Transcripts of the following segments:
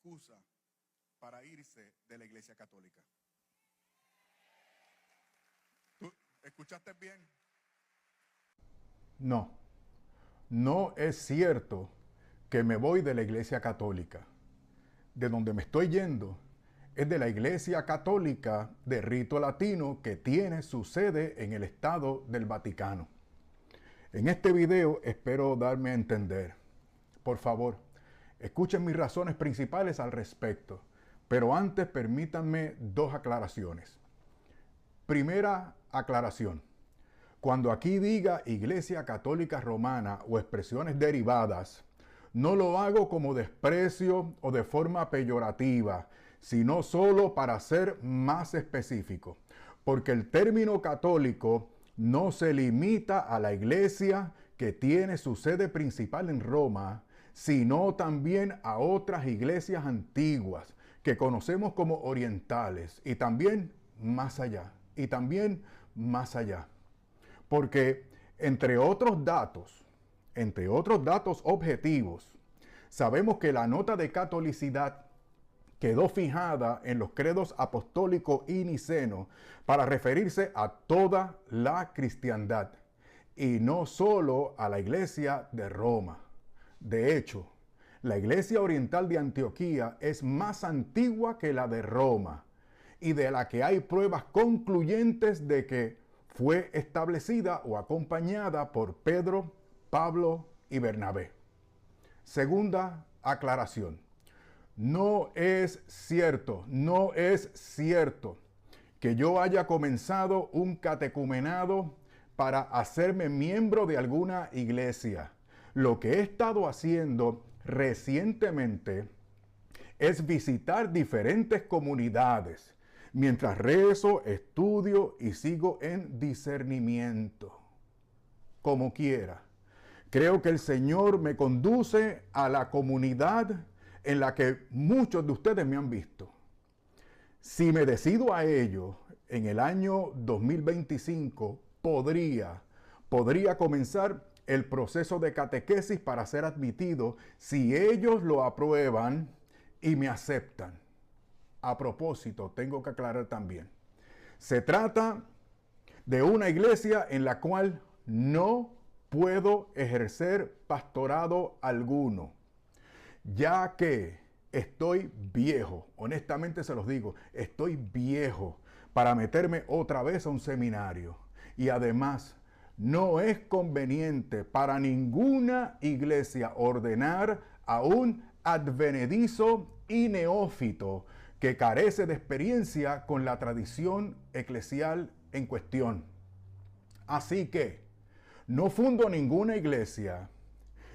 excusa para irse de la Iglesia Católica. ¿Tú escuchaste bien? No, no es cierto que me voy de la Iglesia Católica. De donde me estoy yendo es de la Iglesia Católica de rito latino que tiene su sede en el Estado del Vaticano. En este video espero darme a entender. Por favor, escuchen mis razones principales al respecto, pero antes permítanme dos aclaraciones. Primera aclaración. Cuando aquí diga Iglesia Católica Romana o expresiones derivadas, no lo hago como desprecio o de forma peyorativa, sino solo para ser más específico, porque el término católico no se limita a la iglesia que tiene su sede principal en Roma, sino también a otras iglesias antiguas que conocemos como orientales y también más allá, Porque entre otros datos objetivos, sabemos que la nota de catolicidad quedó fijada en los credos apostólico y niceno para referirse a toda la cristiandad y no solo a la iglesia de Roma. De hecho, la iglesia oriental de Antioquía es más antigua que la de Roma y de la que hay pruebas concluyentes de que fue establecida o acompañada por Pedro, Pablo y Bernabé. Segunda aclaración. No es cierto que yo haya comenzado un catecumenado para hacerme miembro de alguna iglesia. Lo que he estado haciendo recientemente es visitar diferentes comunidades, mientras rezo, estudio y sigo en discernimiento. Como quiera, creo que el Señor me conduce a la comunidad en la que muchos de ustedes me han visto. Si me decido a ello, en el año 2025 podría comenzar el proceso de catequesis para ser admitido si ellos lo aprueban y me aceptan. A propósito, tengo que aclarar también. Se trata de una iglesia en la cual no puedo ejercer pastorado alguno, ya que estoy viejo, honestamente se los digo, estoy viejo para meterme otra vez a un seminario. Y además, no es conveniente para ninguna iglesia ordenar a un advenedizo y neófito que carece de experiencia con la tradición eclesial en cuestión. Así que no fundo ninguna iglesia,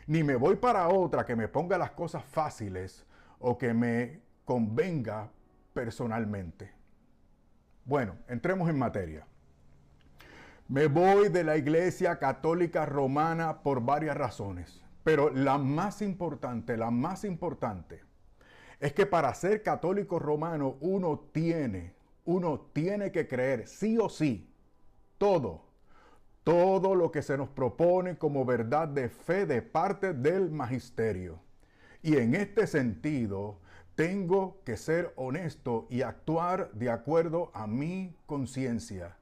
ni me voy para otra que me ponga las cosas fáciles o que me convenga personalmente. Bueno, entremos en materia. Me voy de la Iglesia Católica Romana por varias razones, pero la más importante es que para ser católico romano uno tiene que creer sí o sí todo lo que se nos propone como verdad de fe de parte del magisterio. Y en este sentido, tengo que ser honesto y actuar de acuerdo a mi conciencia,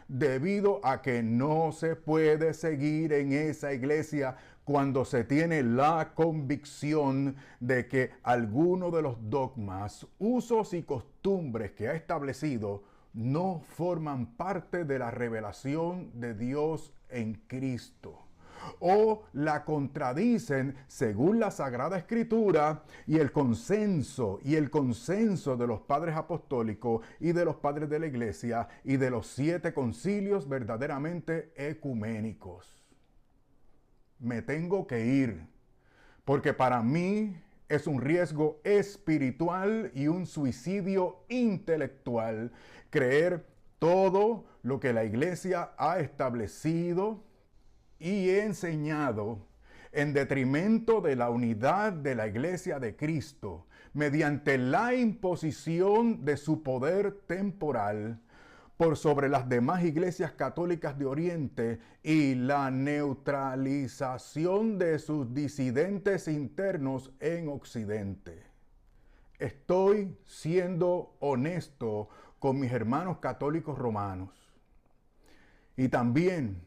debido a que no se puede seguir en esa iglesia cuando se tiene la convicción de que alguno de los dogmas, usos y costumbres que ha establecido no forman parte de la revelación de Dios en Cristo, o la contradicen según la Sagrada Escritura y el consenso de los padres apostólicos y de los padres de la Iglesia y de los 7 concilios verdaderamente ecuménicos. Me tengo que ir, porque para mí es un riesgo espiritual y un suicidio intelectual creer todo lo que la Iglesia ha establecido y enseñado en detrimento de la unidad de la Iglesia de Cristo, mediante la imposición de su poder temporal por sobre las demás iglesias católicas de Oriente y la neutralización de sus disidentes internos en Occidente. estoy siendo honesto con mis hermanos católicos romanos. Y también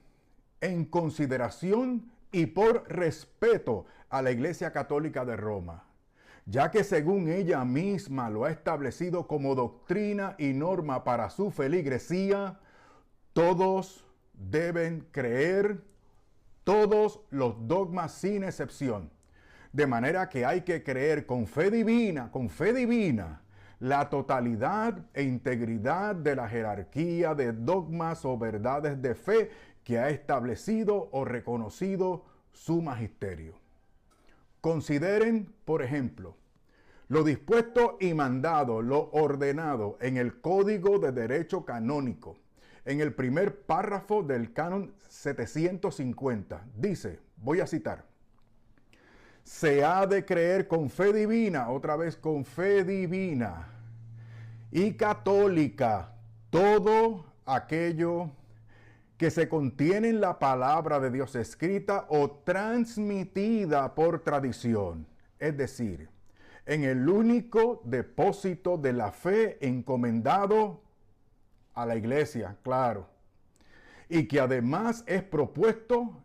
en consideración y por respeto a la Iglesia Católica de Roma, ya que según ella misma lo ha establecido como doctrina y norma para su feligresía, todos deben creer todos los dogmas sin excepción. De manera que hay que creer con fe divina, la totalidad e integridad de la jerarquía de dogmas o verdades de fe que ha establecido o reconocido su magisterio. Consideren, por ejemplo, lo dispuesto y mandado, lo ordenado en el Código de Derecho Canónico, en el primer párrafo del Canon 750. Dice, voy a citar, se ha de creer con fe divina, otra vez con fe divina y católica, todo aquello que se contiene en la palabra de Dios escrita o transmitida por tradición, es decir, en el único depósito de la fe encomendado a la iglesia, claro, y que además es propuesto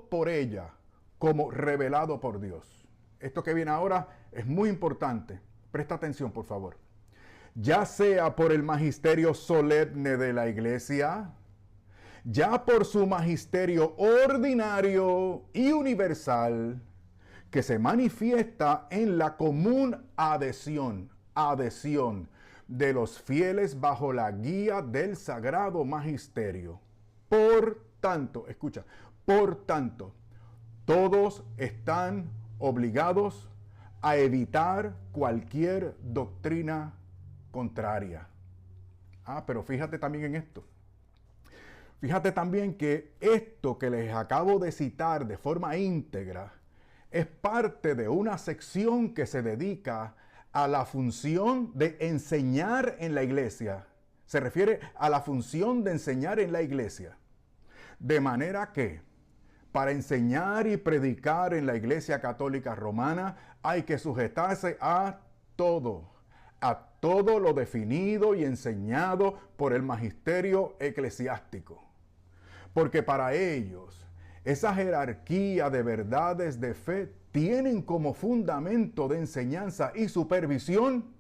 por ella como revelado por Dios. Esto que viene ahora es muy importante. Presta atención, por favor. Ya sea por el magisterio solemne de la iglesia, ya por su magisterio ordinario y universal, que se manifiesta en la común adhesión de los fieles bajo la guía del sagrado magisterio. Por tanto, escucha, por tanto, todos están obligados a evitar cualquier doctrina contraria. Pero fíjate también en esto. Fíjate también que esto que les acabo de citar de forma íntegra es parte de una sección que se dedica a la función de enseñar en la iglesia. Se refiere a la función de enseñar en la iglesia. De manera que para enseñar y predicar en la Iglesia Católica Romana hay que sujetarse a todo lo definido y enseñado por el magisterio eclesiástico. Porque para ellos, esa jerarquía de verdades de fe tienen como fundamento de enseñanza y supervisión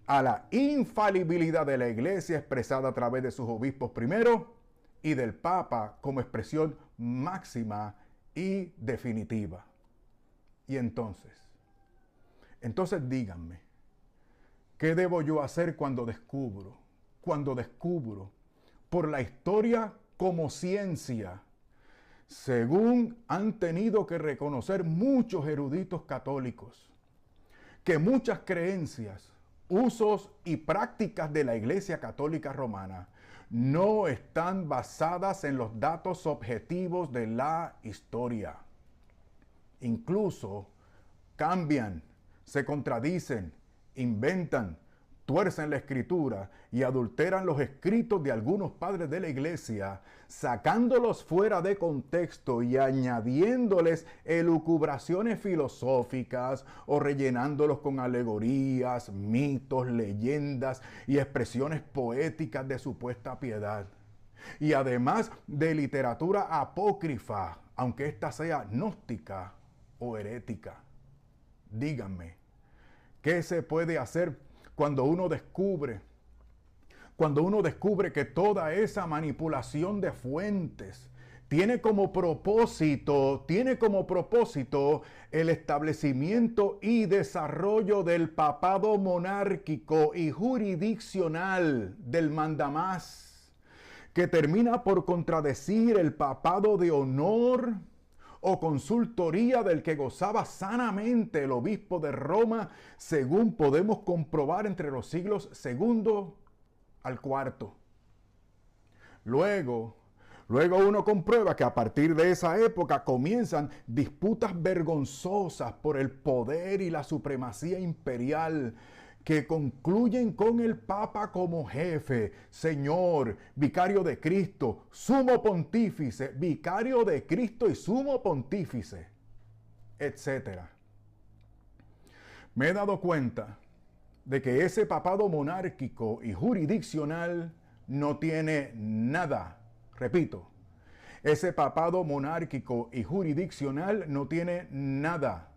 a la infalibilidad de la Iglesia expresada a través de sus obispos primero y del Papa como expresión máxima y definitiva. Y entonces díganme, ¿qué debo yo hacer cuando descubro por la historia como ciencia, según han tenido que reconocer muchos eruditos católicos, que muchas creencias, usos y prácticas de la Iglesia Católica Romana no están basadas en los datos objetivos de la historia? Incluso cambian, se contradicen, inventan, tuercen la escritura y adulteran los escritos de algunos padres de la iglesia, sacándolos fuera de contexto y añadiéndoles elucubraciones filosóficas o rellenándolos con alegorías, mitos, leyendas y expresiones poéticas de supuesta piedad. Y además de literatura apócrifa, aunque ésta sea gnóstica o herética. Díganme, ¿qué se puede hacer cuando uno descubre que toda esa manipulación de fuentes tiene como propósito el establecimiento y desarrollo del papado monárquico y jurisdiccional del mandamás, que termina por contradecir el papado de honor o consultoría del que gozaba sanamente el obispo de Roma, según podemos comprobar entre los siglos II al IV. Luego uno comprueba que a partir de esa época comienzan disputas vergonzosas por el poder y la supremacía imperial, que concluyen con el Papa como jefe, señor, vicario de Cristo, sumo pontífice, vicario de Cristo y sumo pontífice, etc. me he dado cuenta de que ese papado monárquico y jurisdiccional no tiene nada, repito, ese papado monárquico y jurisdiccional no tiene nada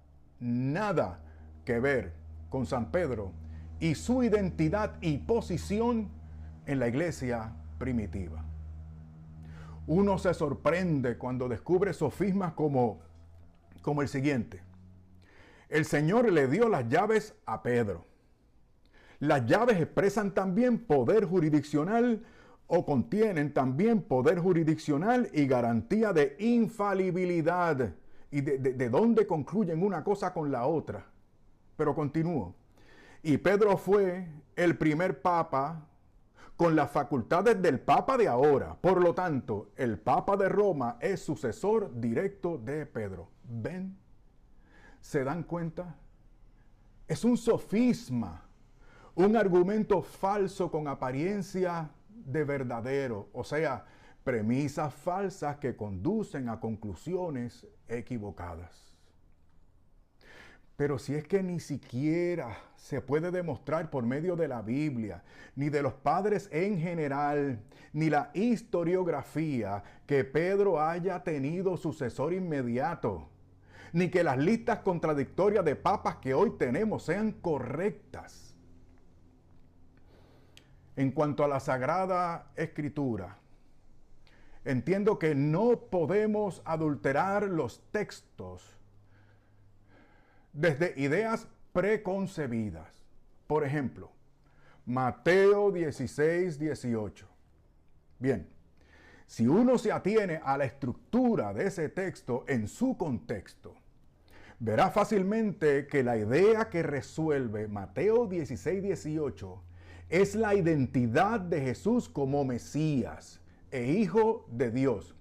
que ver con San Pedro y su identidad y posición en la iglesia primitiva. Uno se sorprende cuando descubre sofismas como el siguiente. El Señor le dio las llaves a Pedro. Las llaves expresan también poder jurisdiccional o contienen también poder jurisdiccional y garantía de infalibilidad. ¿Y de dónde concluyen una cosa con la otra? Pero continúo. Y Pedro fue el primer papa con las facultades del papa de ahora. Por lo tanto, el papa de Roma es sucesor directo de Pedro. ¿Ven? ¿Se dan cuenta? Es un sofisma, un argumento falso con apariencia de verdadero, o sea, premisas falsas que conducen a conclusiones equivocadas. Pero si es que ni siquiera se puede demostrar por medio de la Biblia, ni de los padres en general, ni la historiografía, que Pedro haya tenido sucesor inmediato, ni que las listas contradictorias de papas que hoy tenemos sean correctas. En cuanto a la Sagrada Escritura, entiendo que no podemos adulterar los textos desde ideas preconcebidas. Por ejemplo, Mateo 16, 18. Bien, si uno se atiene a la estructura de ese texto en su contexto, verá fácilmente que la idea que resuelve Mateo 16, 18 es la identidad de Jesús como Mesías e Hijo de Dios,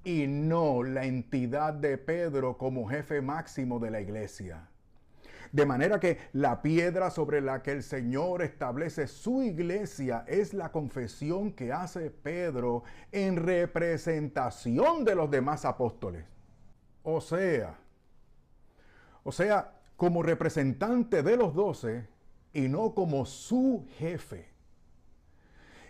y no la entidad de Pedro como jefe máximo de la iglesia. De manera que la piedra sobre la que el Señor establece su iglesia es la confesión que hace Pedro en representación de los demás apóstoles. O sea, como representante de los 12 y no como su jefe.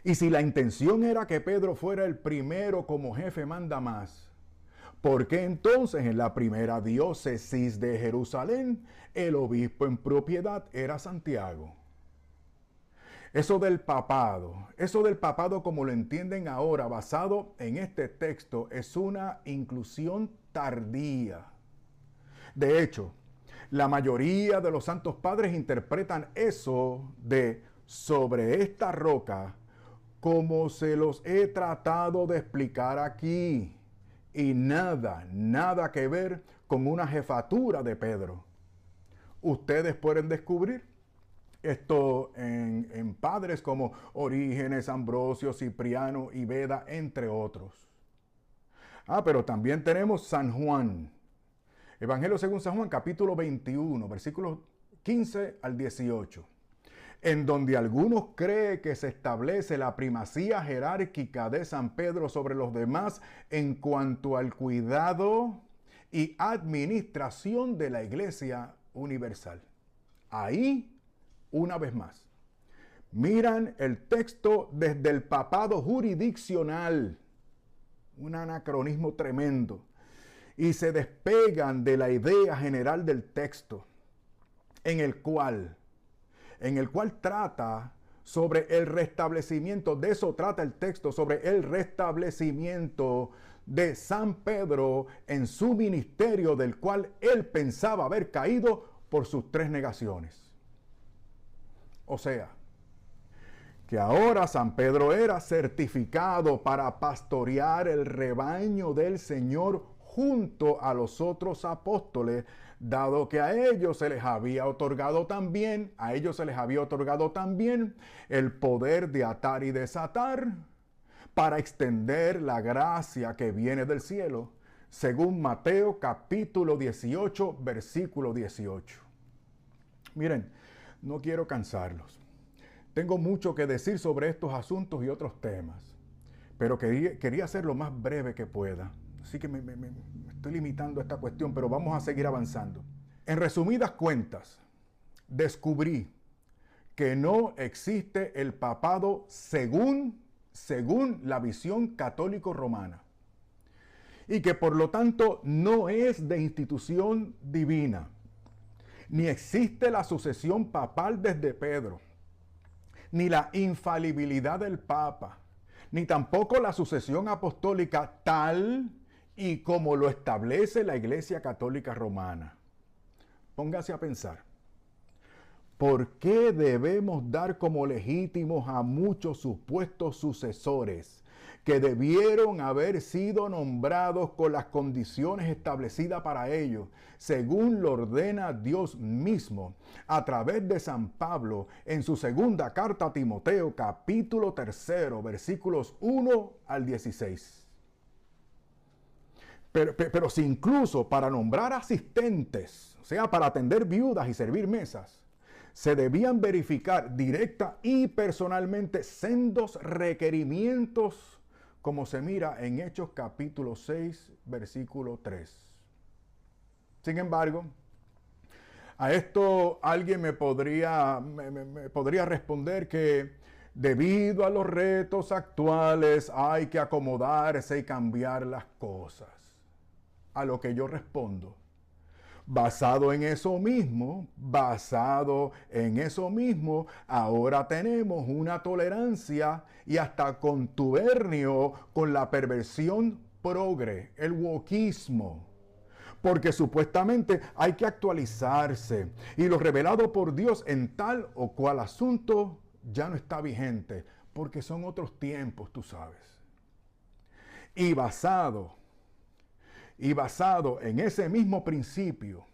Y si la intención era que Pedro fuera el primero como jefe manda más, ¿por qué entonces en la primera diócesis de Jerusalén el obispo en propiedad era Santiago? Eso del papado como lo entienden ahora, basado en este texto, es una inclusión tardía. De hecho, la mayoría de los santos padres interpretan eso de sobre esta roca como se los he tratado de explicar aquí. Y nada que ver con una jefatura de Pedro. Ustedes pueden descubrir esto en padres como Orígenes, Ambrosio, Cipriano y Beda, entre otros. Pero también tenemos San Juan. Evangelio según San Juan, capítulo 21, versículos 15 al 18. En donde algunos creen que se establece la primacía jerárquica de San Pedro sobre los demás en cuanto al cuidado y administración de la Iglesia universal. Ahí, una vez más, miran el texto desde el papado jurisdiccional, un anacronismo tremendo, y se despegan de la idea general del texto, en el cual trata sobre el restablecimiento, de eso trata el texto, sobre el restablecimiento de San Pedro en su ministerio, del cual él pensaba haber caído por sus 3 negaciones. O sea, que ahora San Pedro era certificado para pastorear el rebaño del Señor junto a los otros apóstoles, dado que a ellos se les había otorgado también el poder de atar y desatar para extender la gracia que viene del cielo, según Mateo capítulo 18, versículo 18. Miren, no quiero cansarlos. Tengo mucho que decir sobre estos asuntos y otros temas, pero quería ser lo más breve que pueda. Así que me estoy limitando a esta cuestión, pero vamos a seguir avanzando. En resumidas cuentas, descubrí que no existe el papado según la visión católico-romana, y que por lo tanto no es de institución divina, ni existe la sucesión papal desde Pedro, ni la infalibilidad del Papa, ni tampoco la sucesión apostólica tal y como lo establece la Iglesia Católica Romana. Póngase a pensar. ¿Por qué debemos dar como legítimos a muchos supuestos sucesores que debieron haber sido nombrados con las condiciones establecidas para ellos, según lo ordena Dios mismo, a través de San Pablo en su segunda carta a Timoteo, capítulo 3, versículos 1 al 16? Pero si incluso para nombrar asistentes, o sea, para atender viudas y servir mesas, se debían verificar directa y personalmente sendos requerimientos, como se mira en Hechos capítulo 6, versículo 3. Sin embargo, a esto alguien me podría responder que debido a los retos actuales hay que acomodarse y cambiar las cosas. A lo que yo respondo: basado en eso mismo, ahora tenemos una tolerancia y hasta contubernio con la perversión progre, el wokismo. Porque supuestamente hay que actualizarse y lo revelado por Dios en tal o cual asunto ya no está vigente, porque son otros tiempos, tú sabes. Y basado en ese mismo principio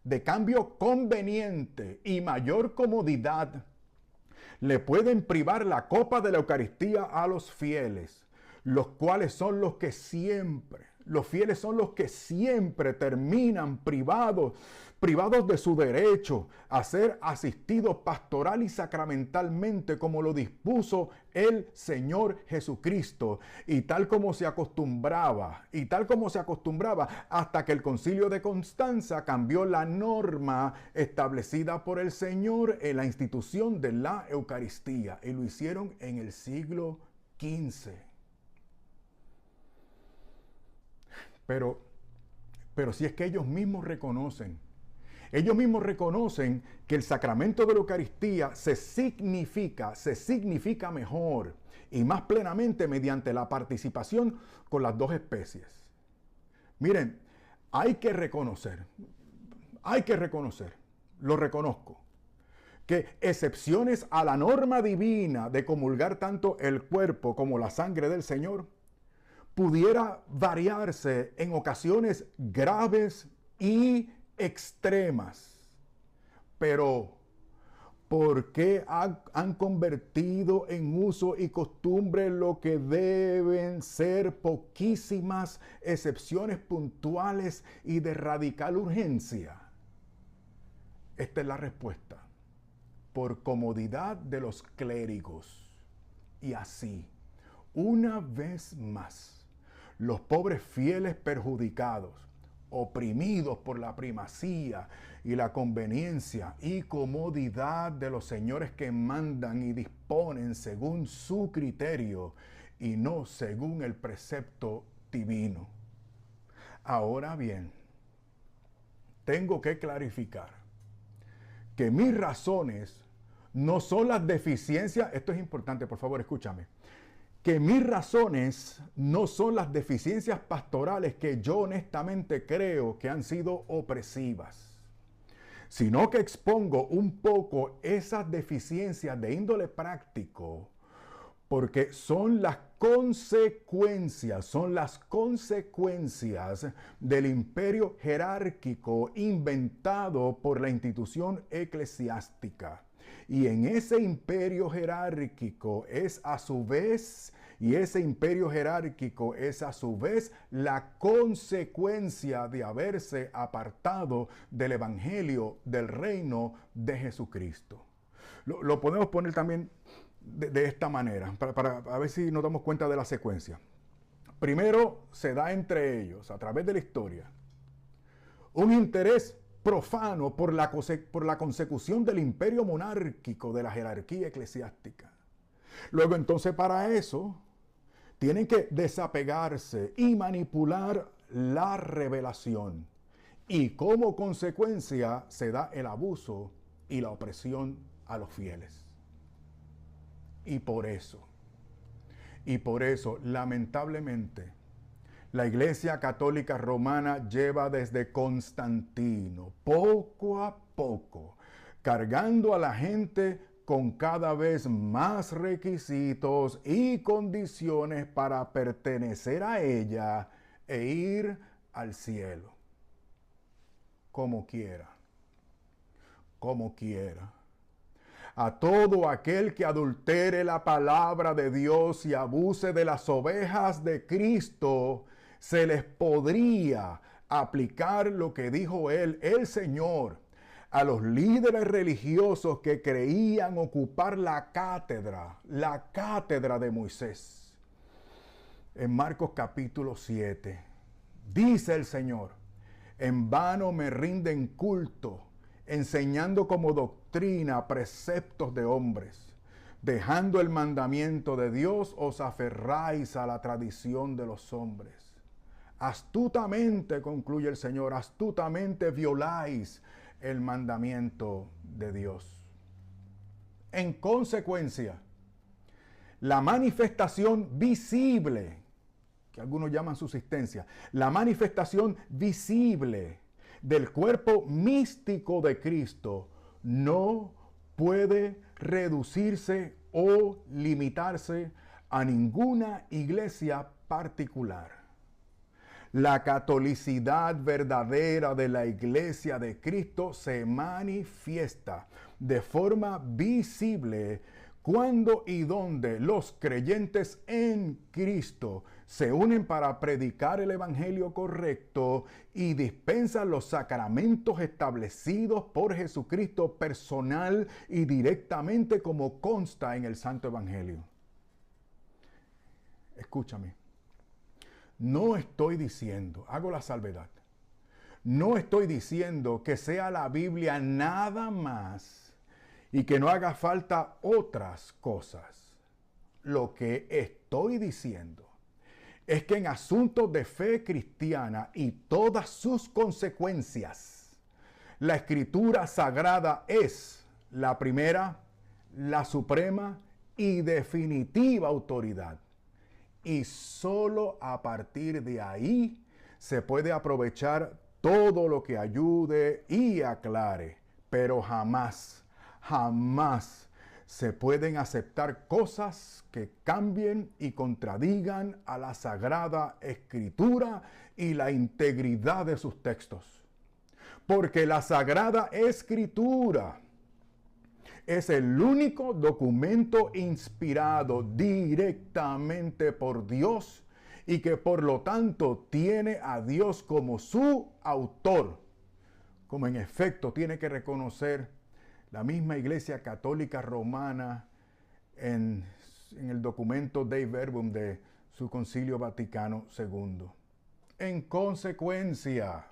de cambio conveniente y mayor comodidad, le pueden privar la copa de la Eucaristía a los fieles, los cuales son los fieles son los que siempre terminan privados de su derecho a ser asistidos pastoral y sacramentalmente como lo dispuso el Señor Jesucristo, y tal como se acostumbraba hasta que el Concilio de Constanza cambió la norma establecida por el Señor en la institución de la Eucaristía, y lo hicieron en el siglo XV. Pero si es que ellos mismos reconocen que el sacramento de la Eucaristía se significa mejor y más plenamente mediante la participación con las dos especies. Miren, hay que reconocer, lo reconozco, que excepciones a la norma divina de comulgar tanto el cuerpo como la sangre del Señor pudiera variarse en ocasiones graves y extremas. Pero, ¿por qué han convertido en uso y costumbre lo que deben ser poquísimas excepciones puntuales y de radical urgencia? Esta es la respuesta: por comodidad de los clérigos. Y así, una vez más, los pobres fieles perjudicados, oprimidos por la primacía y la conveniencia y comodidad de los señores que mandan y disponen según su criterio y no según el precepto divino. Ahora bien, tengo que clarificar que mis razones no son las deficiencias, esto es importante, por favor, escúchame, que mis razones no son las deficiencias pastorales que yo honestamente creo que han sido opresivas, sino que expongo un poco esas deficiencias de índole práctico, porque son las consecuencias del imperio jerárquico inventado por la institución eclesiástica. Y en ese imperio jerárquico es a su vez la consecuencia de haberse apartado del evangelio del reino de Jesucristo. Lo podemos poner también de esta manera, para ver si nos damos cuenta de la secuencia. Primero, se da entre ellos, a través de la historia, un interés profano por la consecución del imperio monárquico de la jerarquía eclesiástica. Luego entonces para eso tienen que desapegarse y manipular la revelación. Y como consecuencia se da el abuso y la opresión a los fieles. Y por eso, lamentablemente, la Iglesia Católica Romana lleva desde Constantino, poco a poco, cargando a la gente con cada vez más requisitos y condiciones para pertenecer a ella e ir al cielo. Como quiera. A todo aquel que adultere la palabra de Dios y abuse de las ovejas de Cristo, se les podría aplicar lo que dijo él, el Señor, a los líderes religiosos que creían ocupar la cátedra de Moisés. En Marcos capítulo 7, dice el Señor, en vano me rinden culto, enseñando como doctrina preceptos de hombres. Dejando el mandamiento de Dios, os aferráis a la tradición de los hombres. Astutamente, concluye el Señor, astutamente violáis el mandamiento de Dios. En consecuencia, la manifestación visible, que algunos llaman subsistencia, la manifestación visible del cuerpo místico de Cristo no puede reducirse o limitarse a ninguna iglesia particular. La catolicidad verdadera de la Iglesia de Cristo se manifiesta de forma visible cuando y donde los creyentes en Cristo se unen para predicar el evangelio correcto y dispensan los sacramentos establecidos por Jesucristo personal y directamente como consta en el Santo Evangelio. Escúchame. No estoy diciendo, hago la salvedad, no estoy diciendo que sea la Biblia nada más y que no haga falta otras cosas. Lo que estoy diciendo es que en asuntos de fe cristiana y todas sus consecuencias, la Escritura Sagrada es la primera, la suprema y definitiva autoridad. Y solo a partir de ahí se puede aprovechar todo lo que ayude y aclare, pero jamás se pueden aceptar cosas que cambien y contradigan a la Sagrada Escritura y la integridad de sus textos. Porque la Sagrada Escritura es el único documento inspirado directamente por Dios y que por lo tanto tiene a Dios como su autor, como en efecto tiene que reconocer la misma Iglesia Católica Romana en el documento Dei Verbum de su Concilio Vaticano II. En consecuencia,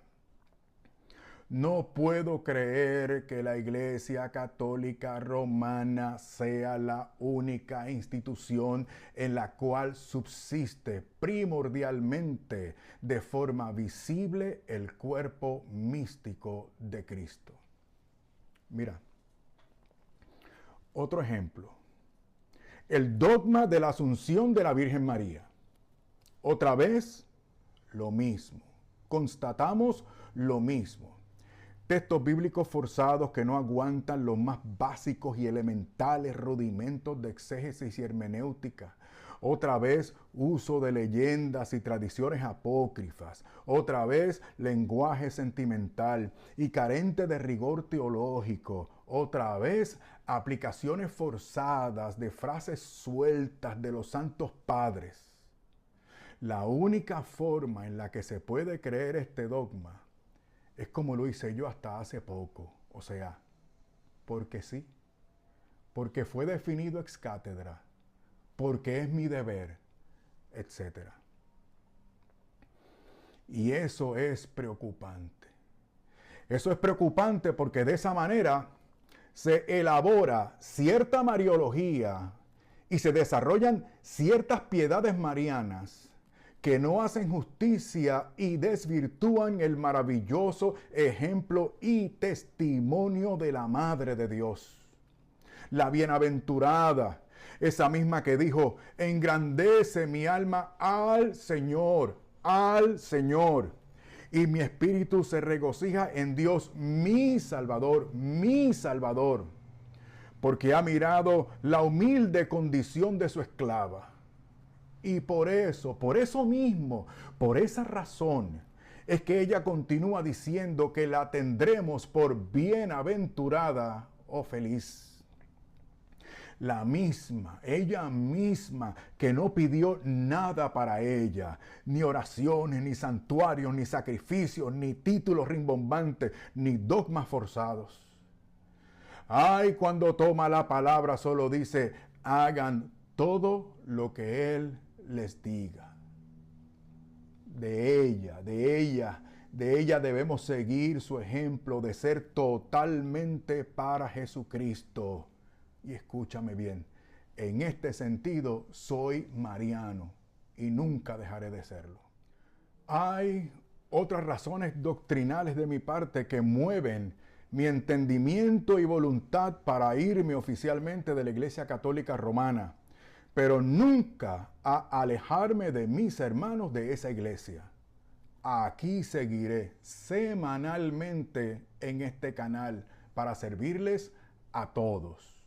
no puedo creer que la Iglesia Católica Romana sea la única institución en la cual subsiste primordialmente de forma visible el cuerpo místico de Cristo. Mira, otro ejemplo. El dogma de la Asunción de la Virgen María. Otra vez, lo mismo. Constatamos lo mismo. Textos bíblicos forzados que no aguantan los más básicos y elementales rudimentos de exégesis y hermenéutica. Otra vez, uso de leyendas y tradiciones apócrifas. Otra vez, lenguaje sentimental y carente de rigor teológico. Otra vez, aplicaciones forzadas de frases sueltas de los santos padres. La única forma en la que se puede creer este dogma es como lo hice yo hasta hace poco, o sea, porque sí, porque fue definido ex cátedra, porque es mi deber, etc. Y eso es preocupante. Eso es preocupante porque de esa manera se elabora cierta mariología y se desarrollan ciertas piedades marianas que no hacen justicia y desvirtúan el maravilloso ejemplo y testimonio de la Madre de Dios. La bienaventurada, esa misma que dijo, engrandece mi alma al Señor, y mi espíritu se regocija en Dios, mi Salvador, porque ha mirado la humilde condición de su esclava. Y por eso mismo, por esa razón, es que ella continúa diciendo que la tendremos por bienaventurada o feliz. Ella misma, que no pidió nada para ella, ni oraciones, ni santuarios, ni sacrificios, ni títulos rimbombantes, ni dogmas forzados. Ay, cuando toma la palabra solo dice, hagan todo lo que Él les diga. De ella debemos seguir su ejemplo de ser totalmente para Jesucristo. Y escúchame bien, en este sentido soy mariano y nunca dejaré de serlo. Hay otras razones doctrinales de mi parte que mueven mi entendimiento y voluntad para irme oficialmente de la Iglesia Católica Romana, pero nunca a alejarme de mis hermanos de esa iglesia. Aquí seguiré semanalmente en este canal para servirles a todos.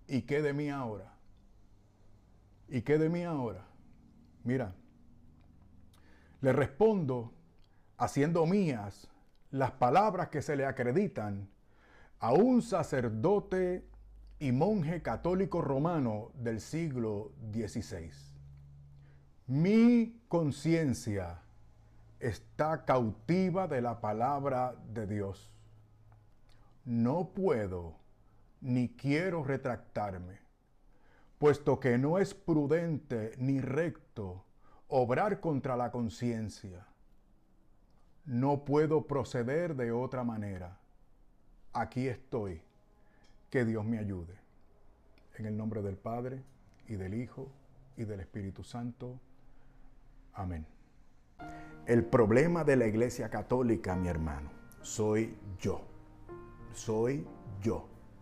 ¿Y qué de mí ahora? Mira, le respondo haciendo mías las palabras que se le acreditan a un sacerdote y monje católico romano del siglo XVI. Mi conciencia está cautiva de la palabra de Dios. No puedo ni quiero retractarme, puesto que no es prudente ni recto obrar contra la conciencia. No puedo proceder de otra manera. Aquí estoy. Que Dios me ayude. En el nombre del Padre, y del Hijo, y del Espíritu Santo. Amén. El problema de la Iglesia Católica, mi hermano, soy yo.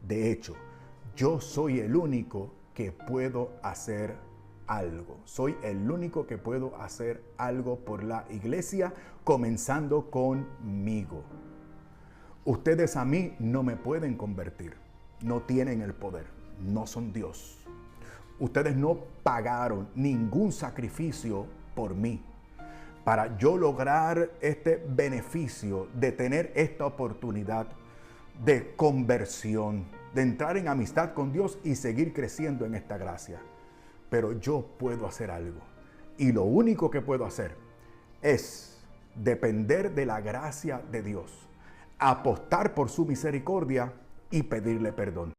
De hecho, yo soy el único que puedo hacer algo. Soy el único que puedo hacer algo por la iglesia, comenzando conmigo. Ustedes a mí no me pueden convertir. No tienen el poder. No son Dios. Ustedes no pagaron ningún sacrificio por mí para yo lograr este beneficio de tener esta oportunidad de conversión, de entrar en amistad con Dios y seguir creciendo en esta gracia. Pero yo puedo hacer algo. Y lo único que puedo hacer es depender de la gracia de Dios, apostar por su misericordia y pedirle perdón.